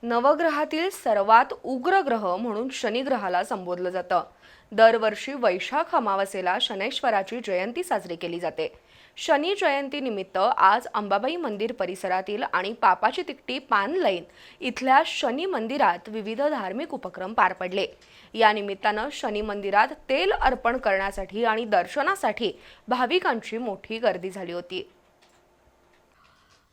नवग्रहातील सर्वात उग्र ग्रह म्हणून शनिग्रहाला संबोधलं जातं। दरवर्षी वैशाख अमावास्येला शनैश्वराची जयंती साजरी केली जाते। शनी जयंती निमित्त आज अंबाबाई मंदिर परिसरातील आणि पापाची तिकटी पान लाईन इथल्या शनी मंदिरात विविध धार्मिक उपक्रम पार पडले। या निमित्तानं शनी मंदिरात तेल अर्पण करण्यासाठी आणि दर्शनासाठी भाविकांची मोठी गर्दी झाली होती।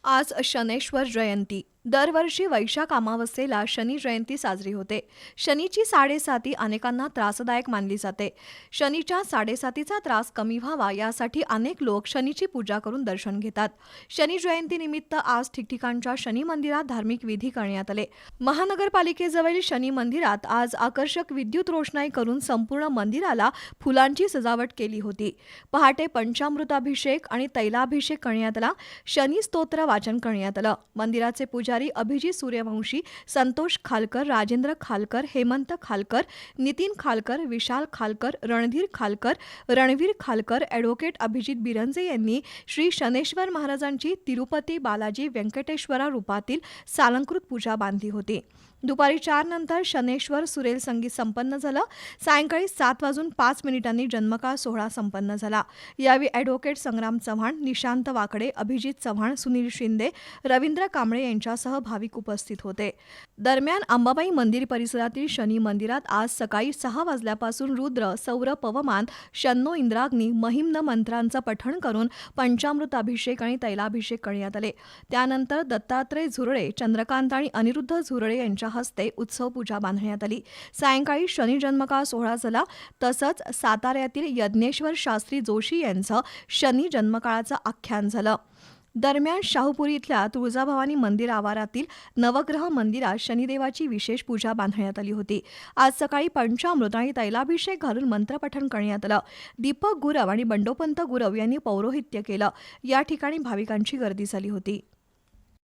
आज शनैश्वर जयंती। दरवर्षी वैशाख अमावस्येला शनी जयंती साजरी होते। शनीची साडेसाती अनेकांना त्रासदायक मानली जाते। शनीच्या साडेसातीचा त्रास कमी व्हावा यासाठी अनेक लोक शनीची पूजा करून दर्शन घेतात। शनी जयंतीनिमित्त आज ठिकठिकाणच्या शनी मंदिरात धार्मिक विधी करण्यात आले। महानगरपालिकेजवळील शनी मंदिरात आज आकर्षक विद्युत रोषणाई करून संपूर्ण मंदिराला फुलांची सजावट केली होती। पहाटे पंचामृताभिषेक आणि तैलाभिषेक करण्यात आला। शनी स्तोत्र वाचन करण्यात आलं। मंदिराचे पुजारी अभिजित सूर्यवंशी, संतोष खालकर, राजेंद्र खालकर, हेमंत खालकर, नितीन खालकर, विशाल खालकर, रणधीर खालकर, रणवीर खालकर, ॲडव्होकेट अभिजित बिरंजे यांनी श्री शनैश्वर महाराजांची तिरुपती बालाजी व्यंकटेश्वरा रूपातील सालंकृत पूजा बांधली होती। दुपारी 4 नंतर शनैश्वर सुरेल संगीत संपन्न झालं। सायंकाळी 7:05 जन्मकाळ सोहळा संपन्न झाला। यावेळी ॲडव्होकेट संग्राम चव्हाण, निशांत वाकडे, अभिजित चव्हाण, सुनील शिंदे, रवींद्र कांबळे यांच्यासह भाविक उपस्थित होते। दरम्यान अंबाबाई मंदिर परिसरातील शनी मंदिरात आज सकाळी 6 वाजल्यापासून रुद्र, सौर, पवमान, शन्नो इंद्राग्नी, महिम्न मंत्रांचं पठण करून पंचामृत अभिषेक आणि तैलाभिषेक करण्यात आले। त्यानंतर दत्तात्रय झुरळे, चंद्रकांत आणि अनिरुद्ध झुरळे यांच्या हस्ते उत्सव पूजा बांधण्यात आली। सायंकाळी शनी जन्मकाळ सोहळा झाला। तसंच साताऱ्यातील यज्ञेश्वर शास्त्री जोशी यांचं शनी जन्मकाळाचं आख्यान झालं। दरम्यान शाहूपुरी इथल्या तुळजाभवानी मंदिर आवारातील नवग्रह मंदिरात शनिदेवाची विशेष पूजा बांधण्यात आली होती। आज सकाळी पंचामृत आणि तैलाभिषेक घालून मंत्रपठण करण्यात आलं। दीपक गुरव आणि बंडोपंत गुरव यांनी पौरोहित्य केलं। या ठिकाणी भाविकांची गर्दी झाली होती।